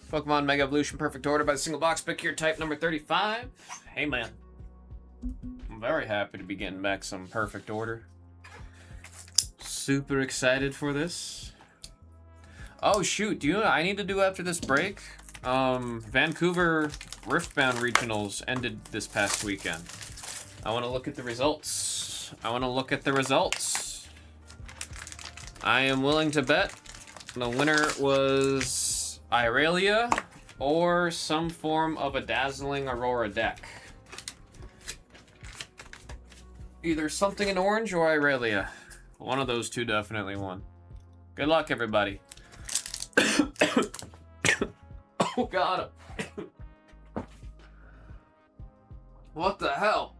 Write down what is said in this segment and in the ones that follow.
Pokemon Mega Evolution Perfect Order by the single box pick here, type number 35. Hey man, I'm very happy to be getting back some Perfect Order. Super excited for this. Oh shoot, do you know what I need to do after this break? Vancouver Riftbound Regionals ended this past weekend. I want to look at the results. I am willing to bet the winner was Irelia or some form of a Dazzling Aurora deck. Either something in orange or Irelia. One of those two definitely won. Good luck, everybody. Oh, God. What the hell?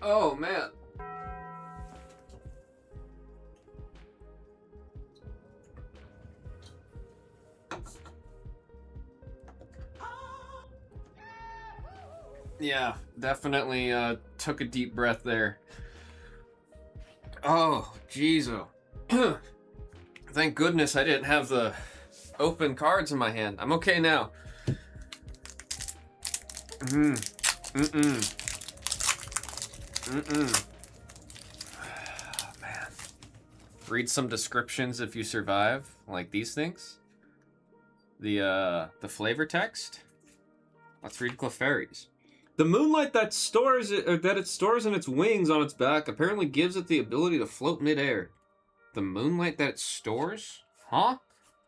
Oh, man. Yeah, definitely took a deep breath there. Oh, jeez. Thank goodness I didn't have the open cards in my hand. I'm okay now. Oh, man. Read some descriptions if you survive, like these things. The flavor text. Let's read Clefairy's. The moonlight that it stores in its wings on its back apparently gives it the ability to float midair. The moonlight that it stores? Huh?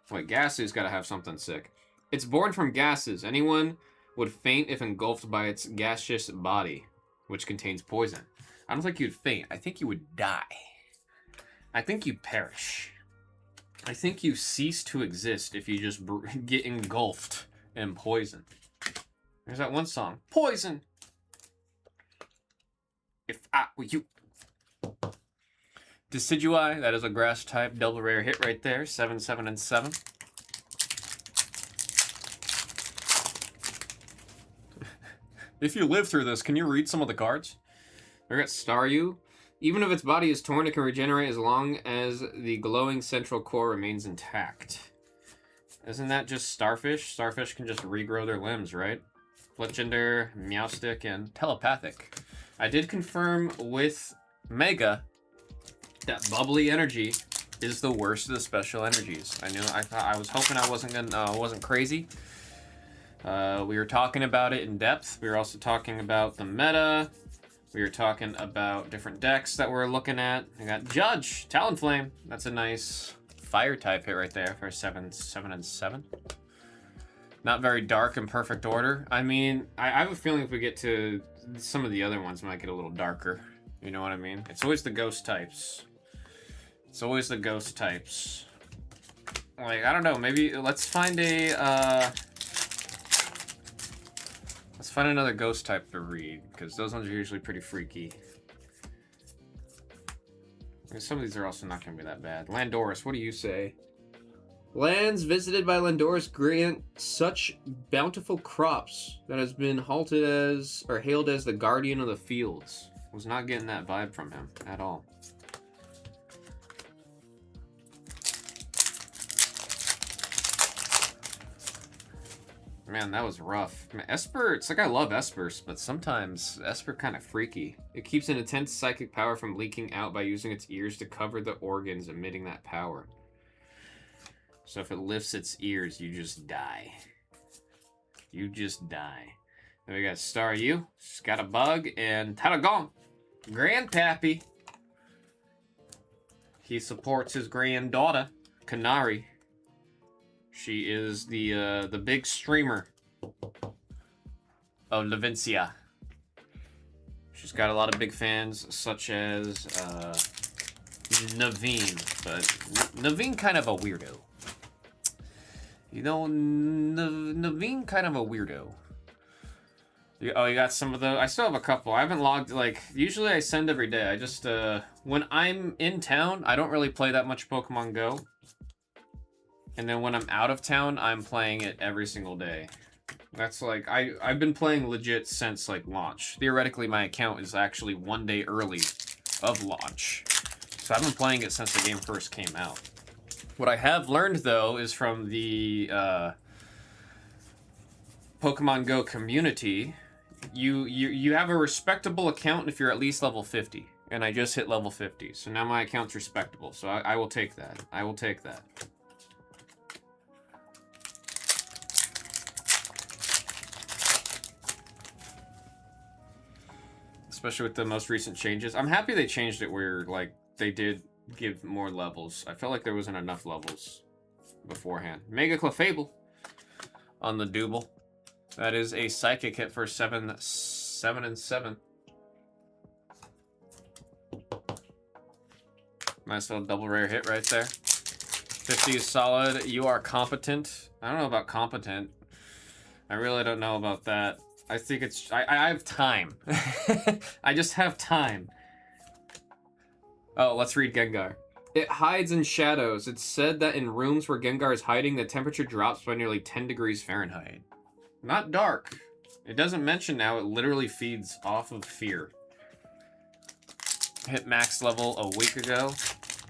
Wait, gases gotta have something sick. It's born from gases. Anyone would faint if engulfed by its gaseous body, which contains poison. I don't think you'd faint. I think you would die. I think you perish. I think you cease to exist if you just get engulfed in poison. There's that one song. Poison! If I were you. Decidueye, that is a grass type double rare hit right there. 7, 7, and 7. If you live through this, can you read some of the cards? I got Staryu. Even if its body is torn, it can regenerate as long as the glowing central core remains intact. Isn't that just Starfish? Starfish can just regrow their limbs, right? Fletchinder, Meowstic, and Telepathic. I did confirm with Mega that Bubbly Energy is the worst of the special energies. I was hoping I wasn't crazy. We were talking about it in depth. We were also talking about the meta. We were talking about different decks that we're looking at. I got Judge, Talonflame. That's a nice fire type hit right there for 7, 7, and 7. Not very dark in Perfect Order. I mean, I have a feeling if we get to some of the other ones, we might get a little darker. You know what I mean? It's always the ghost types. Like, I don't know. Maybe let's find another ghost type to read, because those ones are usually pretty freaky. And some of these are also not going to be that bad. Landorus, what do you say? Lands visited by Landorus grant such bountiful crops that has been hailed as the guardian of the fields. Was not getting that vibe from him at all. Man, that was rough. I mean, Esper, it's like I love Espers, but sometimes Esper kind of freaky. It keeps an intense psychic power from leaking out by using its ears to cover the organs emitting that power. So if it lifts its ears, you just die. Then we got Staryu, Scatterbug, and Taragon. Grandpappy. He supports his granddaughter, Canary. She is the big streamer of Levincia. She's got a lot of big fans, such as Naveen, but Naveen kind of a weirdo. You know, Naveen kind of a weirdo. You got some of the... I still have a couple. I haven't logged, like... Usually I send every day. I just, when I'm in town, I don't really play that much Pokemon Go. And then when I'm out of town, I'm playing it every single day. That's like... I've been playing legit since, like, launch. Theoretically, my account is actually one day early of launch. So I've been playing it since the game first came out. What I have learned, though, is from the Pokemon Go community, you have a respectable account if you're at least level 50. And I just hit level 50. So now my account's respectable. So I will take that. I will take that. Especially with the most recent changes. I'm happy they changed it where, like, they did give more levels. I felt like there wasn't enough levels beforehand. Mega Clefable on the Double. That is a Psychic hit for 7 and 7. Nice little double rare hit right there. 50 is solid. You are competent. I don't know about competent. I really don't know about that. I think it's... I have time. I just have time. Oh, let's read Gengar. It hides in shadows. It's said that in rooms where Gengar is hiding, the temperature drops by nearly 10 degrees Fahrenheit. Not dark. It doesn't mention now. It literally feeds off of fear. Hit max level a week ago.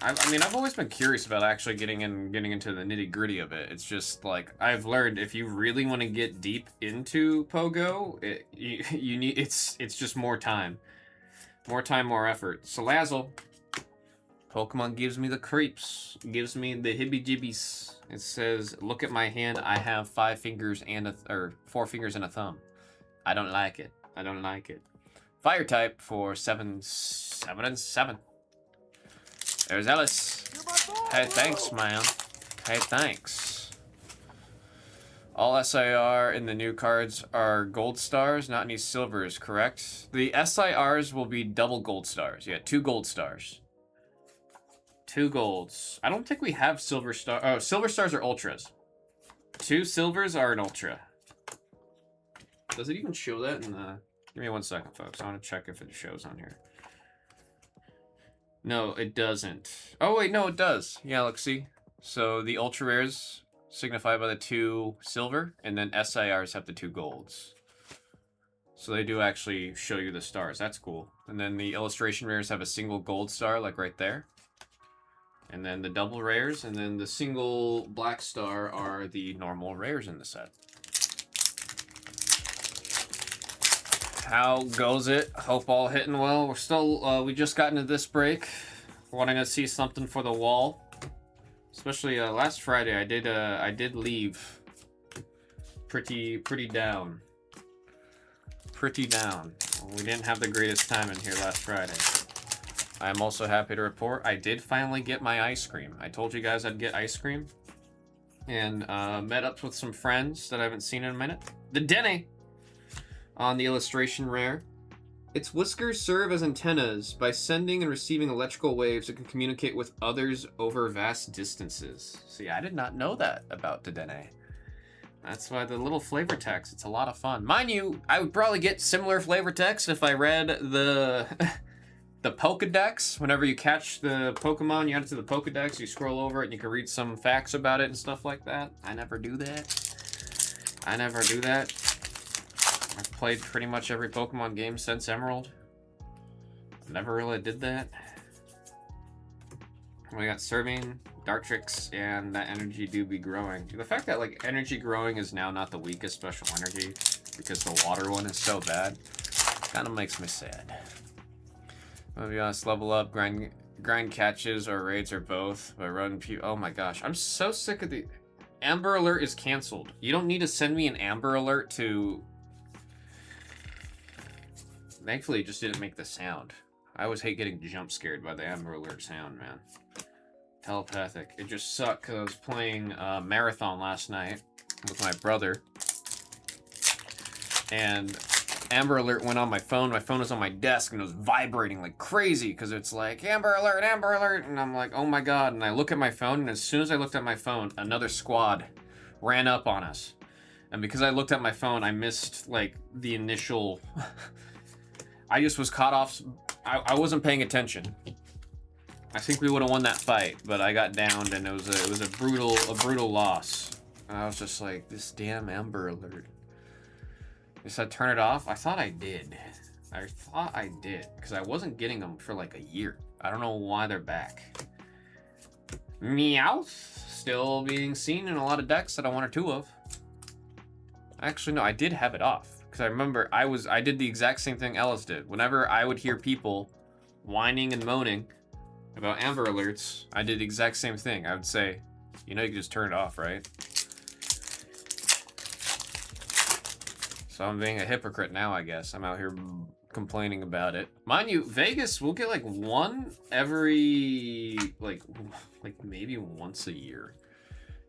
I mean, I've always been curious about actually getting into the nitty gritty of it. It's just like I've learned if you really want to get deep into Pogo, you need it's just more time, more effort. Salazzle, Pokemon gives me the creeps, gives me the hibby-jibbies. It says, "Look at my hand. I have 5 fingers and 4 fingers and a thumb. I don't like it. I don't like it." Fire type for 7 and 7. There's Ellis. Hey, thanks, man. Hey, thanks. All SIR in the new cards are gold stars, not any silvers, correct? The SIRs will be double gold stars. Yeah, 2 gold stars. 2 golds. I don't think we have silver star. Oh, silver stars are ultras. 2 silvers are an ultra. Does it even show that in the... Give me 1 second, folks. I want to check if it shows on here. No, it doesn't. Oh, wait, no, it does. Yeah, look, see? So the ultra rares signified by the 2 silver, and then SIRs have the 2 golds. So they do actually show you the stars. That's cool. And then the illustration rares have a single gold star, like right there. And then the double rares, and then the single black star are the normal rares in the set. How goes it? Hope all hitting well. We're still, we just got into this break. Wanting to see something for the wall. Especially last Friday, I did leave pretty down. Pretty down. We didn't have the greatest time in here last Friday. I'm also happy to report I did finally get my ice cream. I told you guys I'd get ice cream. And met up with some friends that I haven't seen in a minute. The Dene! On the illustration rare. Its whiskers serve as antennas. By sending and receiving electrical waves, it can communicate with others over vast distances. See, I did not know that about Dedenne. That's why the little flavor text, it's a lot of fun. Mind you, I would probably get similar flavor text if I read the the Pokedex. Whenever you catch the Pokemon, you add it to the Pokedex, you scroll over it, and you can read some facts about it and stuff like that. I never do that. I never do that. I've played pretty much every Pokemon game since Emerald. Never really did that. We got Serving, Dartrix, and that energy do be growing. The fact that like energy growing is now not the weakest special energy because the water one is so bad kind of makes me sad. I'll be honest, level up, grind catches or raids or both, but run oh my gosh, I'm so sick of the Amber Alert is canceled. You don't need to send me an Amber Alert to... Thankfully, it just didn't make the sound. I always hate getting jump scared by the Amber Alert sound, man. Telepathic. It just sucked because I was playing Marathon last night with my brother. And Amber Alert went on my phone. My phone was on my desk and it was vibrating like crazy because it's like, Amber Alert, Amber Alert. And I'm like, oh my God. And I look at my phone, and as soon as I looked at my phone, another squad ran up on us. And because I looked at my phone, I missed like the initial... I just was caught off. I wasn't paying attention. I think we would have won that fight, but I got downed, and it was a brutal loss. And I was just like, this damn Amber Alert. They said turn it off. I thought I did. Because I wasn't getting them for like a year. I don't know why they're back. Meowth, still being seen in a lot of decks that I want or two of. Actually, no, I did have it off. Because I remember I did the exact same thing Ellis did. Whenever I would hear people whining and moaning about Amber Alerts, I did the exact same thing. I would say, you know, you can just turn it off, right? So I'm being a hypocrite now, I guess. I'm out here complaining about it. Mind you, Vegas will get like one every, like maybe once a year.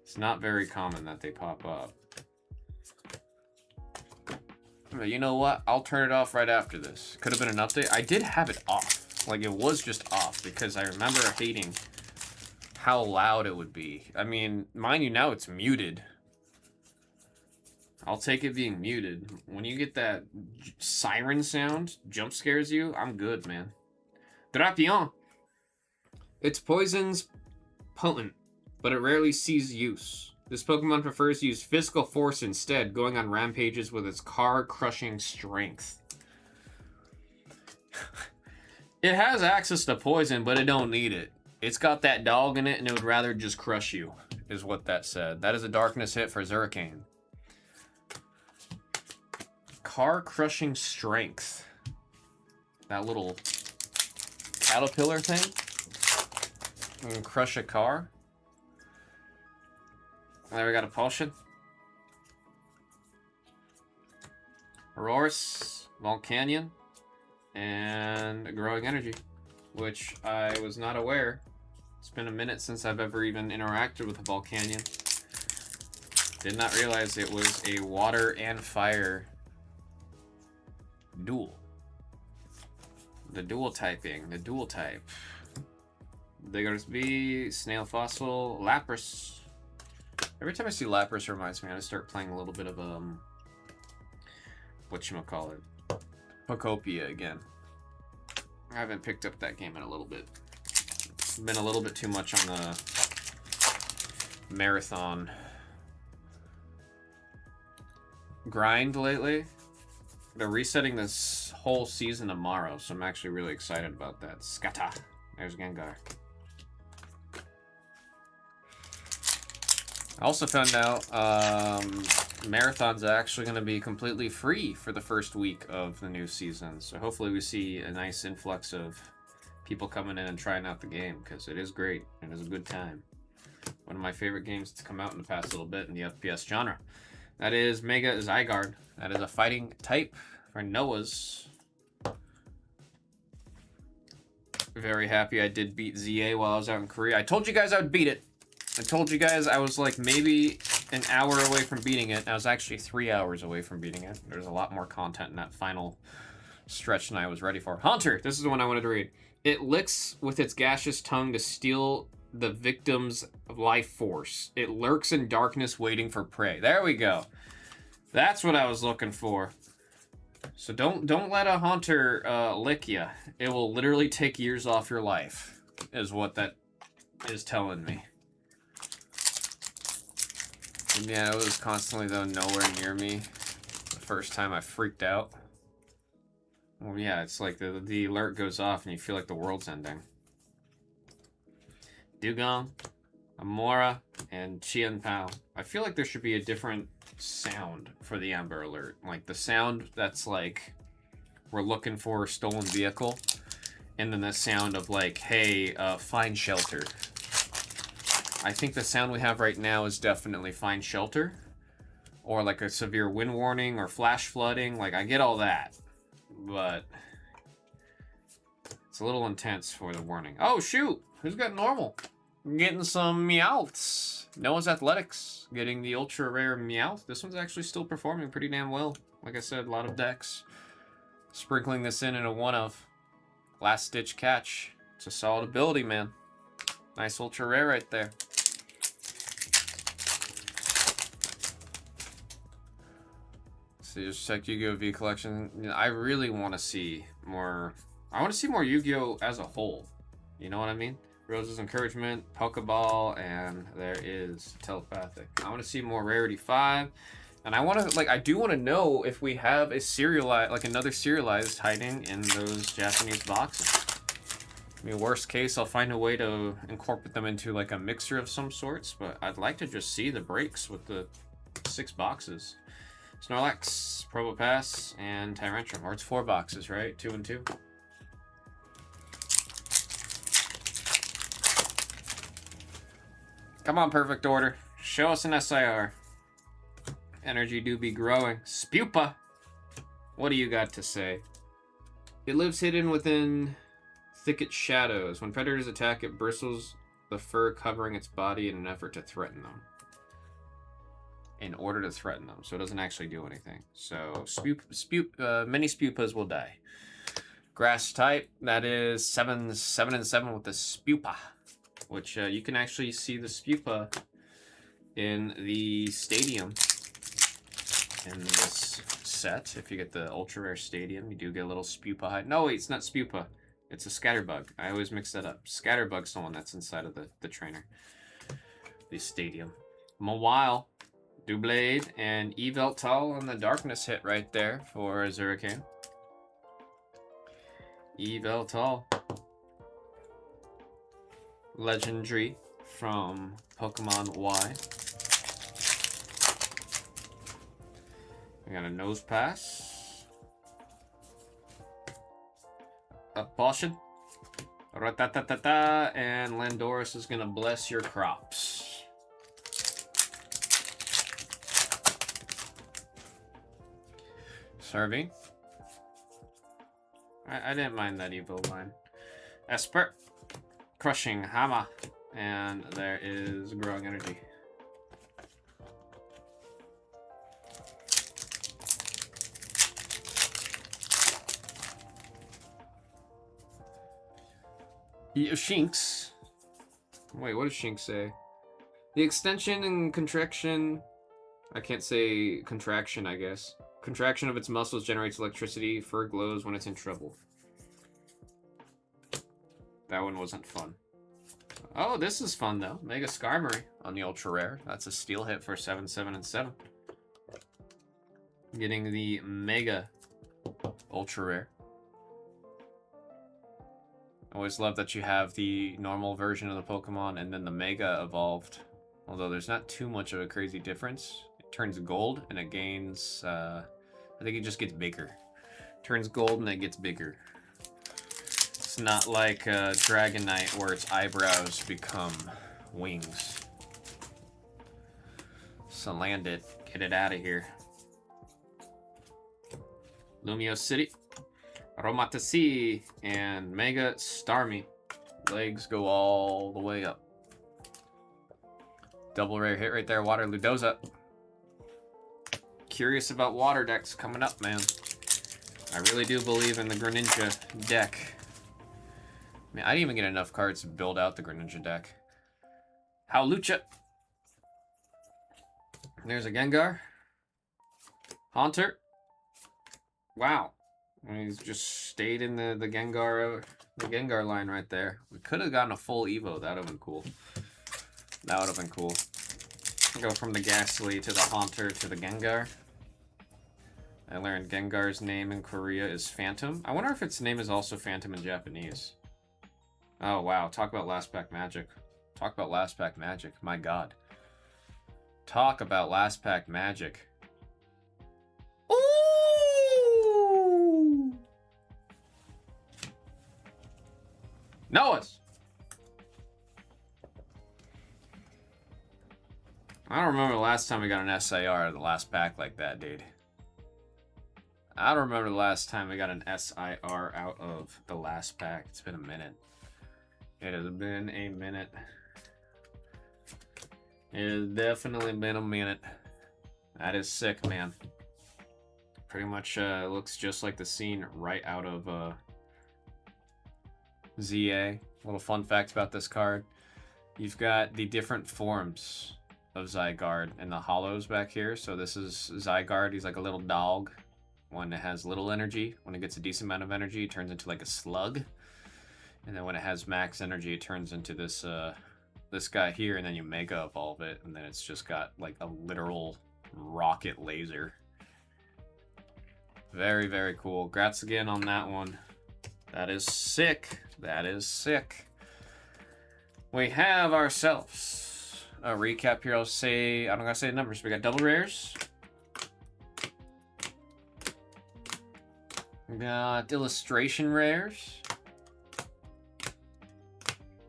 It's not very common that they pop up. But you know what? I'll turn it off right after this. Could have been an update. I did have it off. Like, it was just off because I remember hating how loud it would be. I mean, mind you, now it's muted. I'll take it being muted. When you get that siren sound, jump scares you, I'm good, man. Drapion. Its poison's potent, but it rarely sees use. This Pokemon prefers to use physical force instead, going on rampages with its car-crushing strength. It has access to poison, but it don't need it. It's got that dog in it, and it would rather just crush you, is what that said. That is a darkness hit for Zurricane. Car-crushing strength. That little caterpillar thing. You can crush a car. There we got a potion. Aurorus, Volcanion, and Growing Energy, which I was not aware. It's been a minute since I've ever even interacted with a Volcanion. Did not realize it was a water and fire dual. The dual typing, the dual type. Diggersby, Snail Fossil, Lapras. Every time I see Lapras, it reminds me I start playing a little bit of whatchamacallit, Pokopia again. I haven't picked up that game in a little bit. Been a little bit too much on the marathon grind lately. They're resetting this whole season tomorrow, so I'm actually really excited about that. Skata. There's Gengar. I also found out Marathon's actually going to be completely free for the first week of the new season. So hopefully we see a nice influx of people coming in and trying out the game, because it is great and it's a good time. One of my favorite games to come out in the past little bit in the FPS genre. That is Mega Zygarde. That is a fighting type for Noah's. Very happy I did beat ZA while I was out in Korea. I told you guys I would beat it. I told you guys I was like maybe an hour away from beating it. I was actually 3 hours away from beating it. There's a lot more content in that final stretch than I was ready for. Haunter, this is the one I wanted to read. It licks with its gaseous tongue to steal the victim's life force. It lurks in darkness waiting for prey. There we go. That's what I was looking for. So don't let a Haunter lick you. It will literally take years off your life, is what that is telling me. Yeah, it was constantly, though, nowhere near me. The first time I freaked out. Well, yeah, it's like the alert goes off and you feel like the world's ending. Dugong, Amora, and Qianpao. I feel like there should be a different sound for the Amber Alert. Like, the sound that's like, we're looking for a stolen vehicle. And then the sound of like, hey, find shelter. I think the sound we have right now is definitely find shelter, or like a severe wind warning or flash flooding. Like, I get all that, but it's a little intense for the warning. Oh shoot, who's got normal? I'm getting some Meowths. Noah's Athletics getting the ultra rare Meowth. This one's actually still performing pretty damn well. Like I said, a lot of decks sprinkling this in a one of last ditch catch. It's a solid ability, man. Nice ultra rare right there. So just check Yu-Gi-Oh! V collection. I really want to see more. I want to see more Yu-Gi-Oh! As a whole. You know what I mean? Rose's Encouragement, Pokeball, and there is Telepathic. I want to see more Rarity 5. And I want to, like, I do want to know if we have a serialized, like another serialized hiding in those Japanese boxes. I mean, worst case, I'll find a way to incorporate them into like a mixture of some sorts, but I'd like to just see the breaks with the 6 boxes. Snorlax, Probopass, and Tyrantrum. Or it's 4 boxes, right? 2 and 2. Come on, perfect order. Show us an SIR. Energy do be growing. Spupa! What do you got to say? It lives hidden within thicket shadows. When predators attack, it bristles the fur covering its body in an effort to threaten them. In order to threaten them, so it doesn't actually do anything. So many Spupas will die. Grass type, that is 7 and 7 with the Spupa, which you can actually see the Spupa in the stadium in this set. If you get the ultra rare stadium, you do get a little Spupa hide. No, wait, it's not Spupa. It's a Scatterbug. I always mix that up. Scatterbug's the one that's inside of the trainer. The stadium. Mawile, Doublade, and Yveltal on the darkness hit right there for Zurricane. Yveltal. Legendary from Pokemon Y. We got a Nose Pass. A Potion. Ratatatata. And Landorus is going to bless your crops. Serving. I didn't mind that evil line. Esper. Crushing Hammer. And there is Growing Energy. Shinx. Wait, what does Shinx say? The extension and contraction... I can't say contraction, I guess. Contraction of its muscles generates electricity. Fur glows when it's in trouble. That one wasn't fun. Oh, this is fun, though. Mega Skarmory on the Ultra Rare. That's a steal hit for 7, 7, and 7. Getting the Mega Ultra Rare. Always love that you have the normal version of the Pokemon and then the Mega evolved. Although there's not too much of a crazy difference. It turns gold and it gains... I think it just gets bigger. Turns gold and it gets bigger. It's not like Dragonite where its eyebrows become wings. So land it. Get it out of here. Lumio City. Aromatisse and Mega Starmie. Legs go all the way up. Double rare hit right there. Water Ludoza. Curious about water decks coming up, man. I really do believe in the Greninja deck. I mean, I didn't even get enough cards to build out the Greninja deck. Howlucha. There's a Gengar. Haunter. Wow. He's just stayed in the Gengar line right there. We could have gotten a full Evo. That would have been cool. That would have been cool. Go from the Ghastly to the Haunter to the Gengar. I learned Gengar's name in Korea is Phantom. I wonder if its name is also Phantom in Japanese. Oh, wow. Talk about Last Pack Magic. Talk about Last Pack Magic. My God. Talk about Last Pack Magic. Ooh! Noah's! I don't remember the last time we got an SIR out of the last pack like that, dude. I don't remember the last time we got an SIR out of the last pack. It's been a minute. It has been a minute. It has definitely been a minute. That is sick, man. Pretty much looks just like the scene right out of ZA. Little fun fact about this card. You've got the different forms of Zygarde and the hollows back here. So this is Zygarde. He's like a little dog. When it has little energy, when it gets a decent amount of energy, it turns into like a slug. And then when it has max energy, it turns into this this guy here, and then you Mega Evolve it, and then it's just got like a literal rocket laser. Very, very cool. Congrats again on that one. That is sick. That is sick. We have ourselves a recap here. I'll say, I'm not gonna say the numbers. We got double rares. We got illustration rares.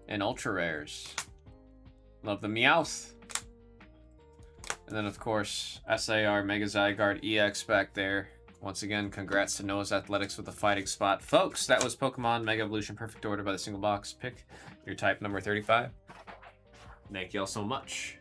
And ultra rares. Love the Meowth. And then, of course, SAR Mega Zygarde EX back there. Once again, congrats to Noah's Athletics with the fighting spot. Folks, that was Pokemon Mega Evolution Perfect Order by the Single Box. Pick your type number 35. Thank y'all so much.